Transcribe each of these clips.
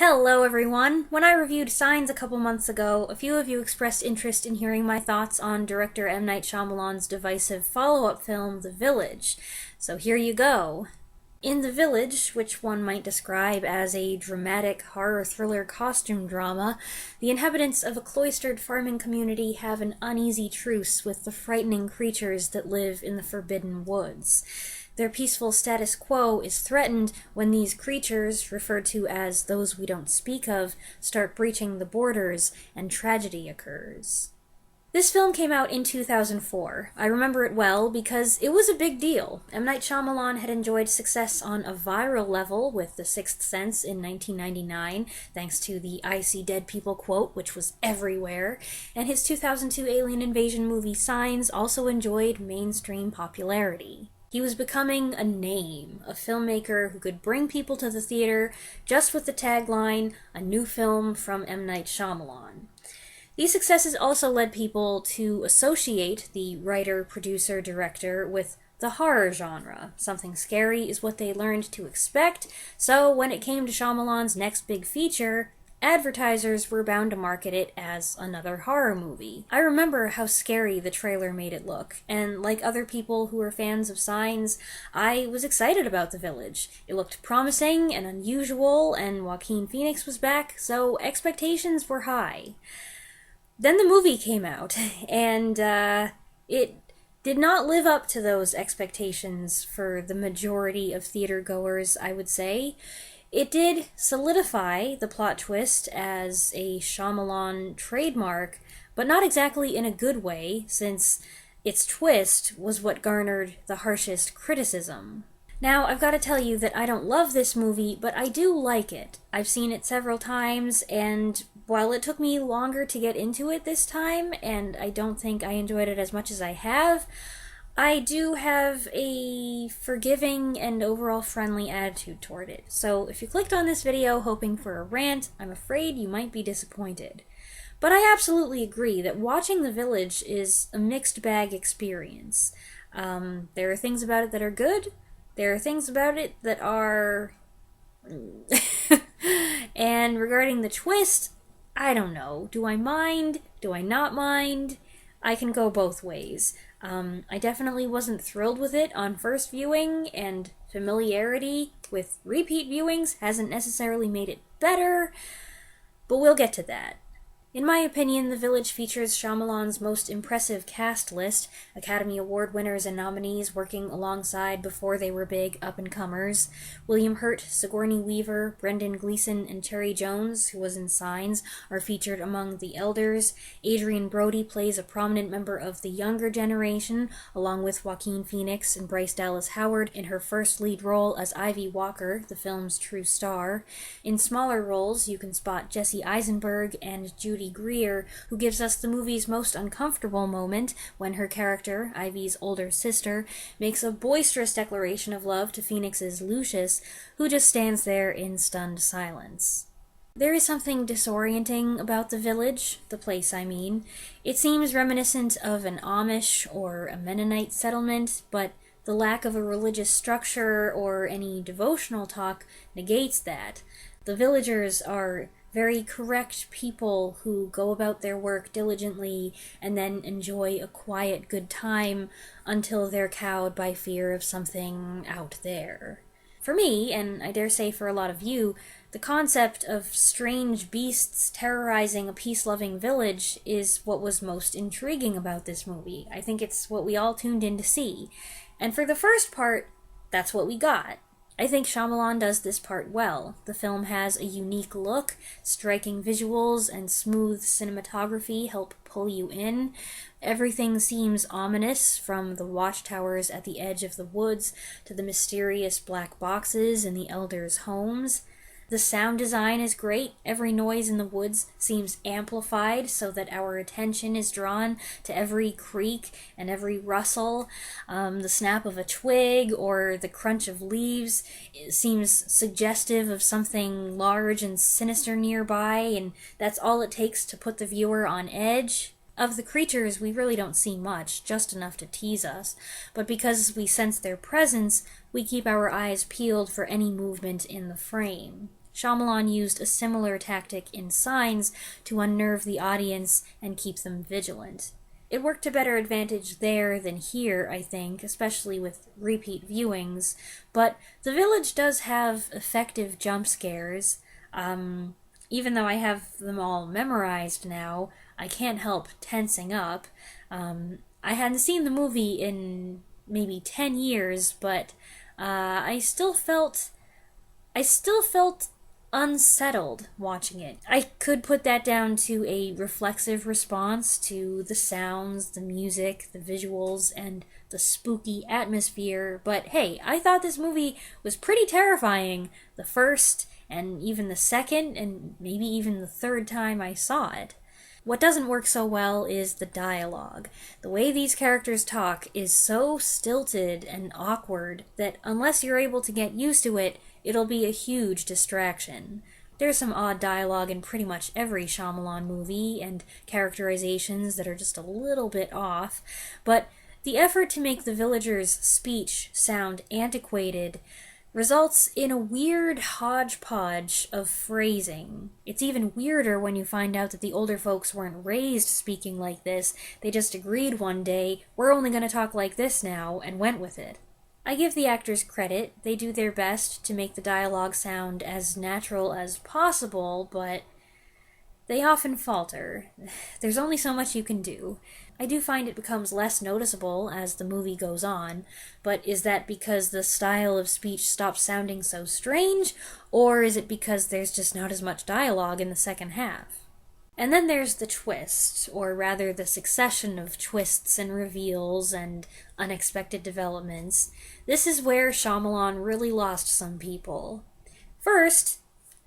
Hello everyone! When I reviewed Signs a couple months ago, a few of you expressed interest in hearing my thoughts on director M. Night Shyamalan's divisive follow-up film, The Village. So here you go. In The Village, which one might describe as a dramatic horror thriller costume drama, the inhabitants of a cloistered farming community have an uneasy truce with the frightening creatures that live in the forbidden woods. Their peaceful status quo is threatened when these creatures, referred to as those we don't speak of, start breaching the borders and tragedy occurs. This film came out in 2004. I remember it well because it was a big deal. M. Night Shyamalan had enjoyed success on a viral level with The Sixth Sense in 1999, thanks to the "I see dead people" quote, which was everywhere, and his 2002 alien invasion movie Signs also enjoyed mainstream popularity. He was becoming a name, a filmmaker who could bring people to the theater just with the tagline, "A new film from M. Night Shyamalan." These successes also led people to associate the writer, producer, director with the horror genre. Something scary is what they learned to expect, so when it came to Shyamalan's next big feature, advertisers were bound to market it as another horror movie. I remember how scary the trailer made it look, and like other people who were fans of Signs, I was excited about The Village. It looked promising and unusual, and Joaquin Phoenix was back, so expectations were high. Then the movie came out, and it did not live up to those expectations for the majority of theatergoers, I would say. It did solidify the plot twist as a Shyamalan trademark, but not exactly in a good way, since its twist was what garnered the harshest criticism. Now, I've got to tell you that I don't love this movie, but I do like it. I've seen it several times, and while it took me longer to get into it this time, and I don't think I enjoyed it as much as I have, I do have a forgiving and overall friendly attitude toward it. So if you clicked on this video hoping for a rant, I'm afraid you might be disappointed. But I absolutely agree that watching The Village is a mixed bag experience. There are things about it that are good, there are things about it that are... And regarding the twist, I don't know. Do I mind? Do I not mind? I can go both ways. I definitely wasn't thrilled with it on first viewing, and familiarity with repeat viewings hasn't necessarily made it better, but we'll get to that. In my opinion, The Village features Shyamalan's most impressive cast list, Academy Award winners and nominees working alongside before they were big up-and-comers. William Hurt, Sigourney Weaver, Brendan Gleeson, and Terry Jones, who was in Signs, are featured among the elders. Adrian Brody plays a prominent member of the younger generation, along with Joaquin Phoenix and Bryce Dallas Howard in her first lead role as Ivy Walker, the film's true star. In smaller roles, you can spot Jesse Eisenberg and Judy Greer, who gives us the movie's most uncomfortable moment when her character, Ivy's older sister, makes a boisterous declaration of love to Phoenix's Lucius, who just stands there in stunned silence. There is something disorienting about The Village, the place I mean. It seems reminiscent of an Amish or a Mennonite settlement, but the lack of a religious structure or any devotional talk negates that. The villagers are very correct people who go about their work diligently and then enjoy a quiet, good time until they're cowed by fear of something out there. For me, and I dare say for a lot of you, the concept of strange beasts terrorizing a peace-loving village is what was most intriguing about this movie. I think it's what we all tuned in to see. And for the first part, that's what we got. I think Shyamalan does this part well. The film has a unique look, striking visuals, and smooth cinematography help pull you in. Everything seems ominous, from the watchtowers at the edge of the woods to the mysterious black boxes in the elders' homes. The sound design is great. Every noise in the woods seems amplified so that our attention is drawn to every creak and every rustle. The snap of a twig or the crunch of leaves seems suggestive of something large and sinister nearby, and that's all it takes to put the viewer on edge. Of the creatures, we really don't see much, just enough to tease us, but because we sense their presence, we keep our eyes peeled for any movement in the frame. Shyamalan used a similar tactic in Signs to unnerve the audience and keep them vigilant. It worked to better advantage there than here, I think, especially with repeat viewings, but The Village does have effective jump scares. Even though I have them all memorized now, I can't help tensing up. I hadn't seen the movie in maybe 10 years, but I still felt unsettled watching it. I could put that down to a reflexive response to the sounds, the music, the visuals, and the spooky atmosphere, but hey, I thought this movie was pretty terrifying the first and even the second and maybe even the third time I saw it. What doesn't work so well is the dialogue. The way these characters talk is so stilted and awkward that unless you're able to get used to it, it'll be a huge distraction. There's some odd dialogue in pretty much every Shyamalan movie, and characterizations that are just a little bit off, but the effort to make the villagers' speech sound antiquated results in a weird hodgepodge of phrasing. It's even weirder when you find out that the older folks weren't raised speaking like this, they just agreed one day, we're only going to talk like this now, and went with it. I give the actors credit, they do their best to make the dialogue sound as natural as possible, but they often falter. There's only so much you can do. I do find it becomes less noticeable as the movie goes on, but is that because the style of speech stops sounding so strange, or is it because there's just not as much dialogue in the second half? And then there's the twist, or rather the succession of twists and reveals and unexpected developments. This is where Shyamalan really lost some people. First,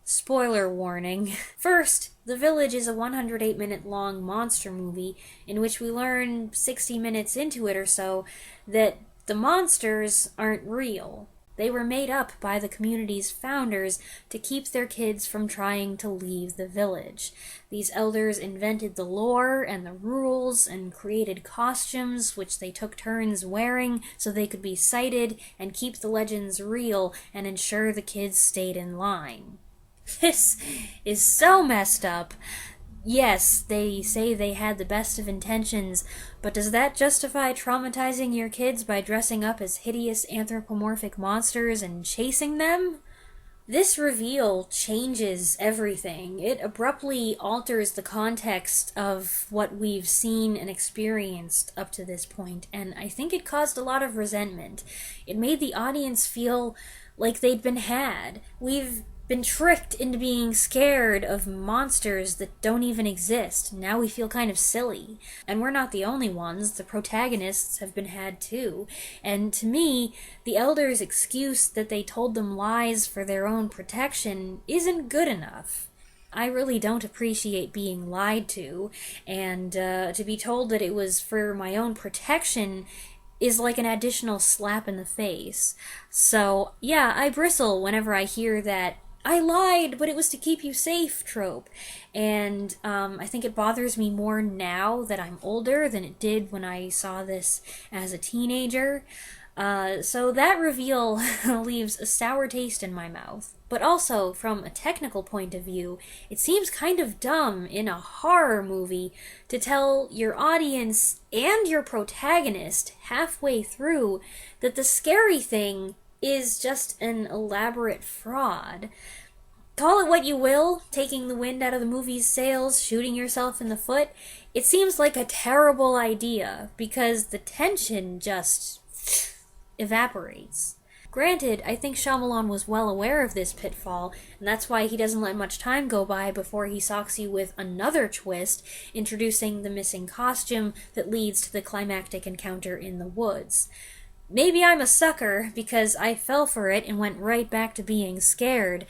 spoiler warning. First, The Village is a 108-minute long monster movie in which we learn 60 minutes into it or so that the monsters aren't real. They were made up by the community's founders to keep their kids from trying to leave the village. These elders invented the lore and the rules and created costumes which they took turns wearing so they could be cited and keep the legends real and ensure the kids stayed in line. This is so messed up. Yes, they say they had the best of intentions, but does that justify traumatizing your kids by dressing up as hideous anthropomorphic monsters and chasing them? This reveal changes everything. It abruptly alters the context of what we've seen and experienced up to this point, and I think it caused a lot of resentment. It made the audience feel like they'd been had. We've been tricked into being scared of monsters that don't even exist. Now we feel kind of silly. And we're not the only ones. The protagonists have been had too. And to me, the elders' excuse that they told them lies for their own protection isn't good enough. I really don't appreciate being lied to, and to be told that it was for my own protection is like an additional slap in the face. So, yeah, I bristle whenever I hear that I lied, but it was to keep you safe trope. And I think it bothers me more now that I'm older than it did when I saw this as a teenager. So that reveal leaves a sour taste in my mouth. But also, from a technical point of view, it seems kind of dumb in a horror movie to tell your audience and your protagonist halfway through that the scary thing is just an elaborate fraud. Call it what you will, taking the wind out of the movie's sails, shooting yourself in the foot, it seems like a terrible idea, because the tension just evaporates. Granted, I think Shyamalan was well aware of this pitfall, and that's why he doesn't let much time go by before he socks you with another twist, introducing the missing costume that leads to the climactic encounter in the woods. Maybe I'm a sucker, because I fell for it and went right back to being scared,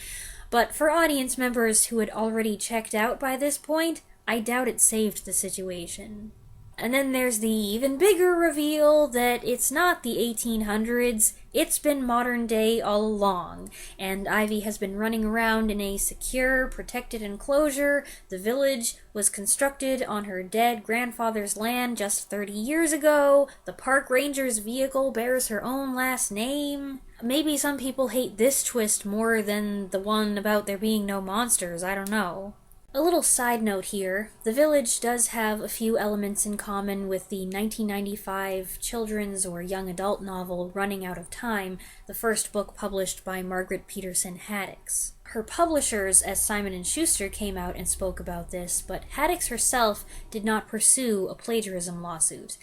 but for audience members who had already checked out by this point, I doubt it saved the situation. And then there's the even bigger reveal that it's not the 1800s, it's been modern day all along, and Ivy has been running around in a secure, protected enclosure. The village was constructed on her dead grandfather's land just 30 years ago. The park ranger's vehicle bears her own last name. Maybe some people hate this twist more than the one about there being no monsters, I don't know. A little side note here, The Village does have a few elements in common with the 1995 children's or young adult novel Running Out of Time, the first book published by Margaret Peterson Haddix. Her publishers, as Simon & Schuster, came out and spoke about this, but Haddix herself did not pursue a plagiarism lawsuit.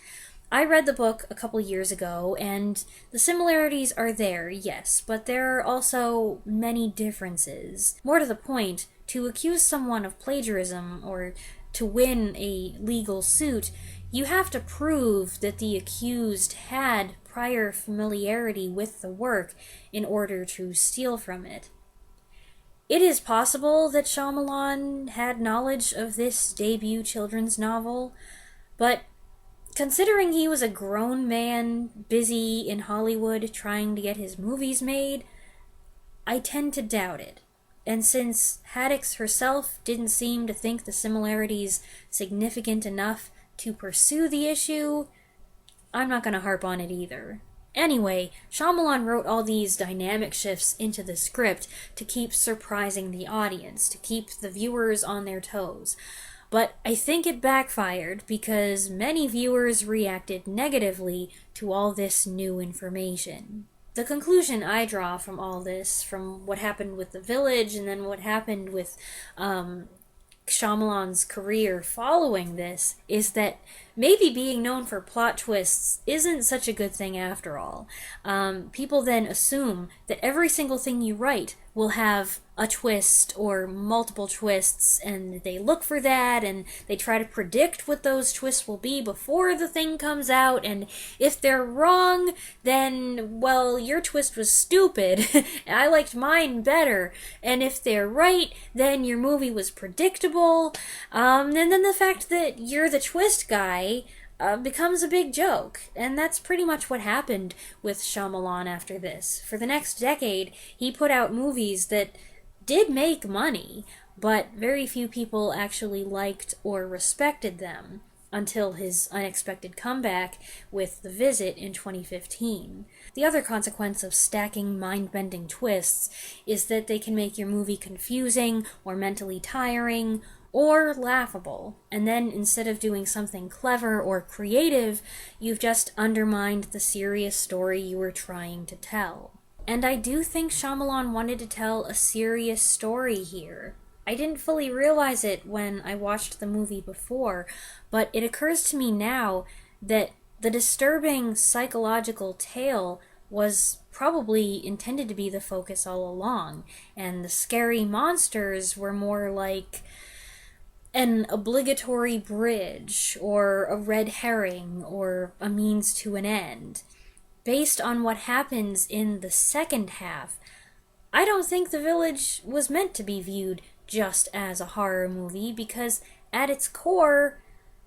I read the book a couple years ago, and the similarities are there, yes, but there are also many differences. More to the point, to accuse someone of plagiarism or to win a legal suit, you have to prove that the accused had prior familiarity with the work in order to steal from it. It is possible that Shyamalan had knowledge of this debut children's novel, but considering he was a grown man busy in Hollywood trying to get his movies made, I tend to doubt it. And since Haddix herself didn't seem to think the similarities significant enough to pursue the issue, I'm not going to harp on it either. Anyway, Shyamalan wrote all these dynamic shifts into the script to keep surprising the audience, to keep the viewers on their toes. But I think it backfired because many viewers reacted negatively to all this new information. The conclusion I draw from all this, from what happened with The Village and then what happened with Shyamalan's career following this, is that maybe being known for plot twists isn't such a good thing after all. People then assume that every single thing you write will have a twist or multiple twists, and they look for that, and they try to predict what those twists will be before the thing comes out, and if they're wrong, then, well, your twist was stupid, I liked mine better, and if they're right, then your movie was predictable, and then the fact that you're the twist guy becomes a big joke, and that's pretty much what happened with Shyamalan after this. For the next decade, he put out movies that did make money, but very few people actually liked or respected them until his unexpected comeback with The Visit in 2015. The other consequence of stacking mind-bending twists is that they can make your movie confusing or mentally tiring or laughable, and then instead of doing something clever or creative, you've just undermined the serious story you were trying to tell. And I do think Shyamalan wanted to tell a serious story here. I didn't fully realize it when I watched the movie before, but it occurs to me now that the disturbing psychological tale was probably intended to be the focus all along, and the scary monsters were more like an obligatory bridge, or a red herring, or a means to an end. Based on what happens in the second half, I don't think The Village was meant to be viewed just as a horror movie, because at its core,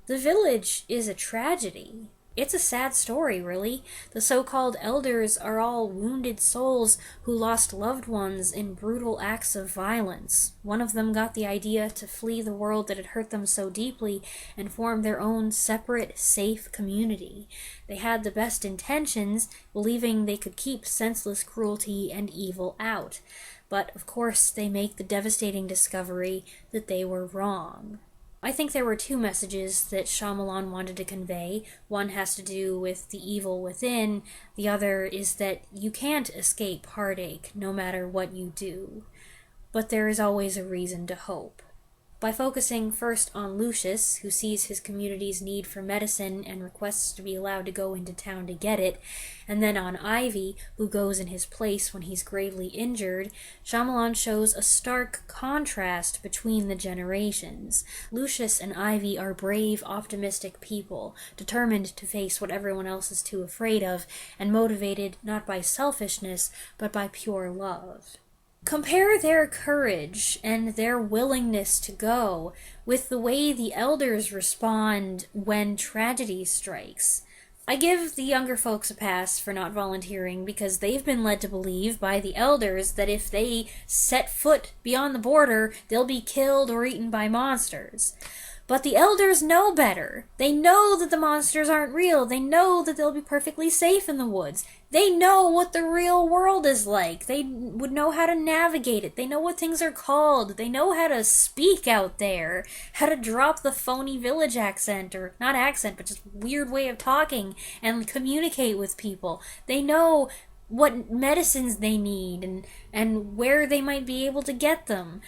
The Village is a tragedy. It's a sad story, really. The so-called elders are all wounded souls who lost loved ones in brutal acts of violence. One of them got the idea to flee the world that had hurt them so deeply and form their own separate, safe community. They had the best intentions, believing they could keep senseless cruelty and evil out. But, of course, they make the devastating discovery that they were wrong. I think there were two messages that Shyamalan wanted to convey. One has to do with the evil within, the other is that you can't escape heartache no matter what you do. But there is always a reason to hope. By focusing first on Lucius, who sees his community's need for medicine and requests to be allowed to go into town to get it, and then on Ivy, who goes in his place when he's gravely injured, Shyamalan shows a stark contrast between the generations. Lucius and Ivy are brave, optimistic people, determined to face what everyone else is too afraid of, and motivated not by selfishness, but by pure love. Compare their courage and their willingness to go with the way the elders respond when tragedy strikes. I give the younger folks a pass for not volunteering because they've been led to believe by the elders that if they set foot beyond the border, they'll be killed or eaten by monsters. But the elders know better. They know that the monsters aren't real. They know that they'll be perfectly safe in the woods. They know what the real world is like. They would know how to navigate it. They know what things are called. They know how to speak out there. How to drop the phony village accent, or not accent, but just weird way of talking and communicate with people. They know what medicines they need and where they might be able to get them.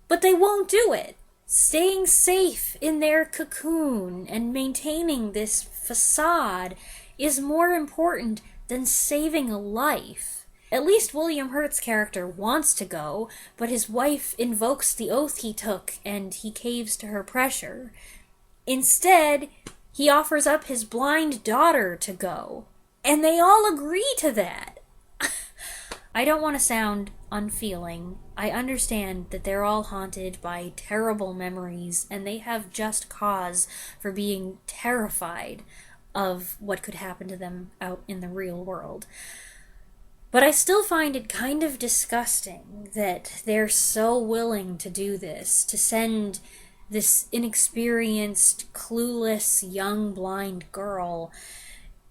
But they won't do it. Staying safe in their cocoon and maintaining this facade is more important than saving a life. At least William Hurt's character wants to go, but his wife invokes the oath he took and he caves to her pressure. Instead, he offers up his blind daughter to go, and they all agree to that. I don't want to sound unfeeling. I understand that they're all haunted by terrible memories, and they have just cause for being terrified of what could happen to them out in the real world. But I still find it kind of disgusting that they're so willing to do this, to send this inexperienced, clueless, young, blind girl,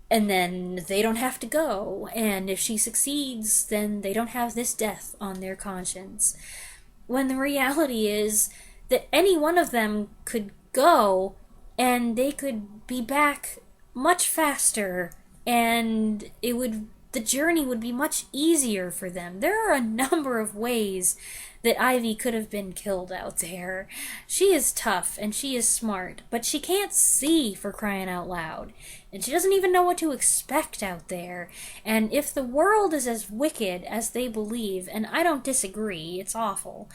and then they don't have to go, and if she succeeds, then they don't have this death on their conscience. When the reality is that any one of them could go, and they could be back much faster, and the journey would be much easier for them. There are a number of ways that Ivy could have been killed out there. She is tough and she is smart, but she can't see, for crying out loud. And she doesn't even know what to expect out there. And if the world is as wicked as they believe, and I don't disagree, it's awful,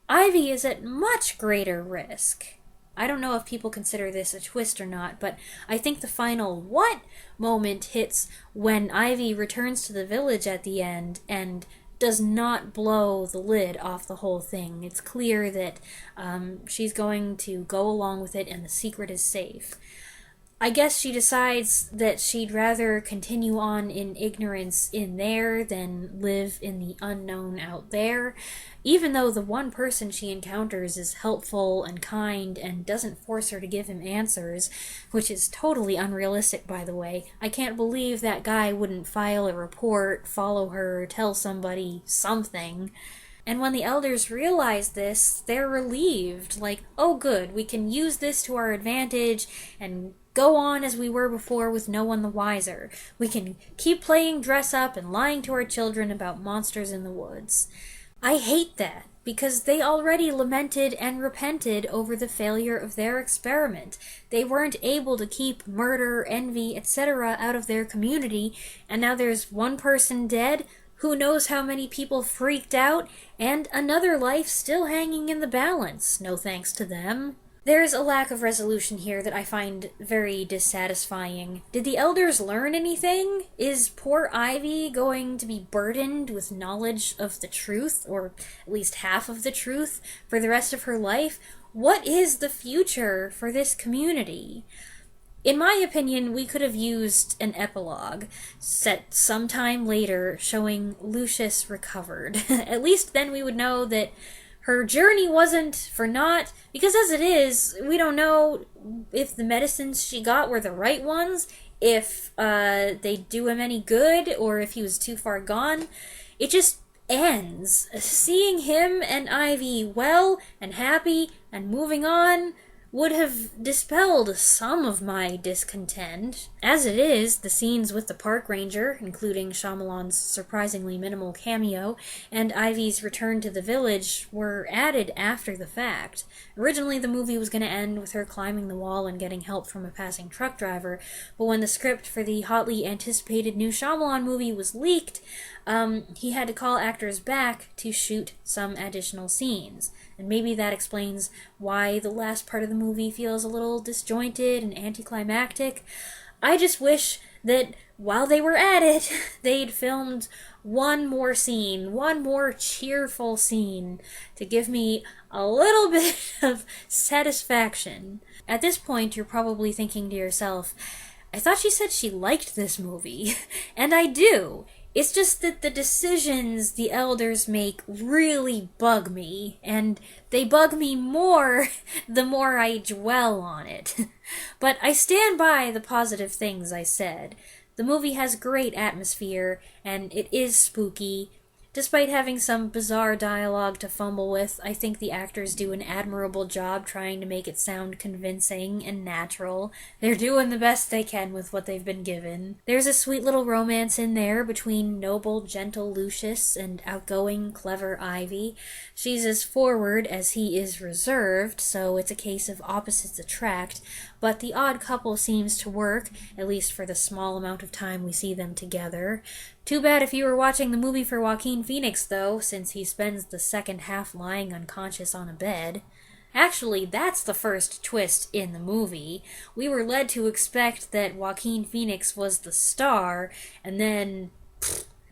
Ivy is at much greater risk. I don't know if people consider this a twist or not, but I think the final what moment hits when Ivy returns to the village at the end and does not blow the lid off the whole thing. It's clear that she's going to go along with it and the secret is safe. I guess she decides that she'd rather continue on in ignorance in there than live in the unknown out there, even though the one person she encounters is helpful and kind and doesn't force her to give him answers, which is totally unrealistic, by the way. I can't believe that guy wouldn't file a report, follow her, tell somebody something. And when the elders realize this, they're relieved, like, oh good, we can use this to our advantage and go on as we were before with no one the wiser. We can keep playing dress up and lying to our children about monsters in the woods. I hate that, because they already lamented and repented over the failure of their experiment. They weren't able to keep murder, envy, etc. out of their community, and now there's one person dead, who knows how many people freaked out, and another life still hanging in the balance, no thanks to them. There's a lack of resolution here that I find very dissatisfying. Did the elders learn anything? Is poor Ivy going to be burdened with knowledge of the truth, or at least half of the truth, for the rest of her life? What is the future for this community? In my opinion, we could have used an epilogue set sometime later showing Lucius recovered. At least then we would know that her journey wasn't for naught, because as it is, we don't know if the medicines she got were the right ones, if they do him any good, or if he was too far gone. It just ends. Seeing him and Ivy well and happy and moving on would have dispelled some of my discontent. As it is, the scenes with the park ranger, including Shyamalan's surprisingly minimal cameo, and Ivy's return to the village, were added after the fact. Originally, the movie was going to end with her climbing the wall and getting help from a passing truck driver, but when the script for the hotly anticipated new Shyamalan movie was leaked, he had to call actors back to shoot some additional scenes. And maybe that explains why the last part of the movie feels a little disjointed and anticlimactic. I just wish that while they were at it, they'd filmed one more scene, one more cheerful scene, to give me a little bit of satisfaction. At this point, you're probably thinking to yourself, I thought she said she liked this movie. And I do. It's just that the decisions the elders make really bug me, and they bug me more the more I dwell on it. But I stand by the positive things I said. The movie has great atmosphere, and it is spooky. Despite having some bizarre dialogue to fumble with, I think the actors do an admirable job trying to make it sound convincing and natural. They're doing the best they can with what they've been given. There's a sweet little romance in there between noble, gentle Lucius and outgoing, clever Ivy. She's as forward as he is reserved, so it's a case of opposites attract, but the odd couple seems to work, at least for the small amount of time we see them together. Too bad if you were watching the movie for Joaquin Phoenix, though, since he spends the second half lying unconscious on a bed. Actually, that's the first twist in the movie. We were led to expect that Joaquin Phoenix was the star, and then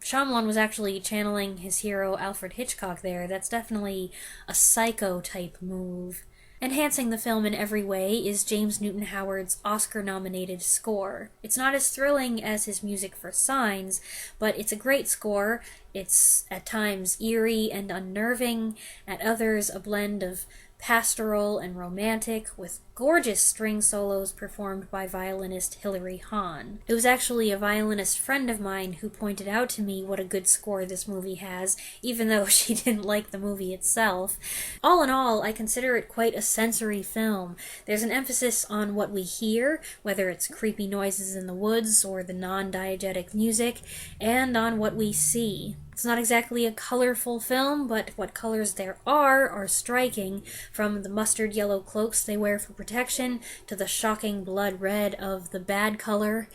Shyamalan was actually channeling his hero Alfred Hitchcock there. That's definitely a Psycho-type move. Enhancing the film in every way is James Newton Howard's Oscar-nominated score. It's not as thrilling as his music for Signs, but it's a great score. It's at times eerie and unnerving, at others a blend of pastoral and romantic, with gorgeous string solos performed by violinist Hilary Hahn. It was actually a violinist friend of mine who pointed out to me what a good score this movie has, even though she didn't like the movie itself. All in all, I consider it quite a sensory film. There's an emphasis on what we hear, whether it's creepy noises in the woods or the non-diegetic music, and on what we see. It's not exactly a colorful film, but what colors there are striking, from the mustard yellow cloaks they wear for protection to the shocking blood red of the bad color.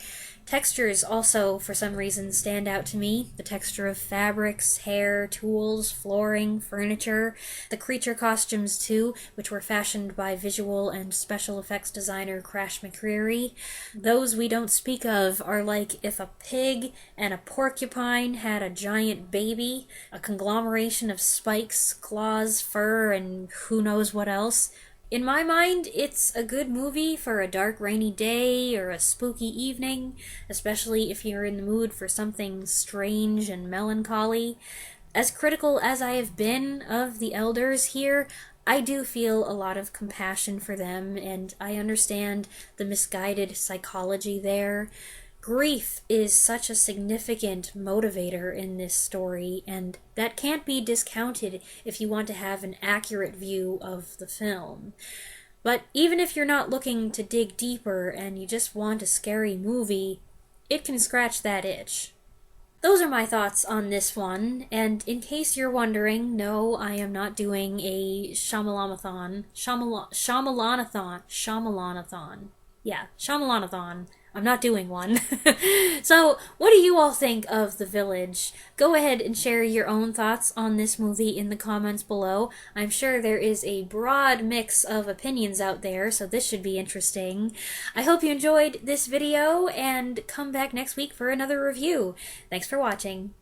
Textures also, for some reason, stand out to me. The texture of fabrics, hair, tools, flooring, furniture. The creature costumes, too, which were fashioned by visual and special effects designer Crash McCreary. Those we don't speak of are like if a pig and a porcupine had a giant baby, a conglomeration of spikes, claws, fur, and who knows what else. In my mind, it's a good movie for a dark, rainy day or a spooky evening, especially if you're in the mood for something strange and melancholy. As critical as I have been of the elders here, I do feel a lot of compassion for them, and I understand the misguided psychology there. Grief is such a significant motivator in this story, and that can't be discounted if you want to have an accurate view of the film. But even if you're not looking to dig deeper and you just want a scary movie, it can scratch that itch. Those are my thoughts on this one, and in case you're wondering, no, I am not doing a Shyamalanathon. Yeah, Shyamalanathon. I'm not doing one. So, what do you all think of The Village? Go ahead and share your own thoughts on this movie in the comments below. I'm sure there is a broad mix of opinions out there, so this should be interesting. I hope you enjoyed this video, and come back next week for another review. Thanks for watching.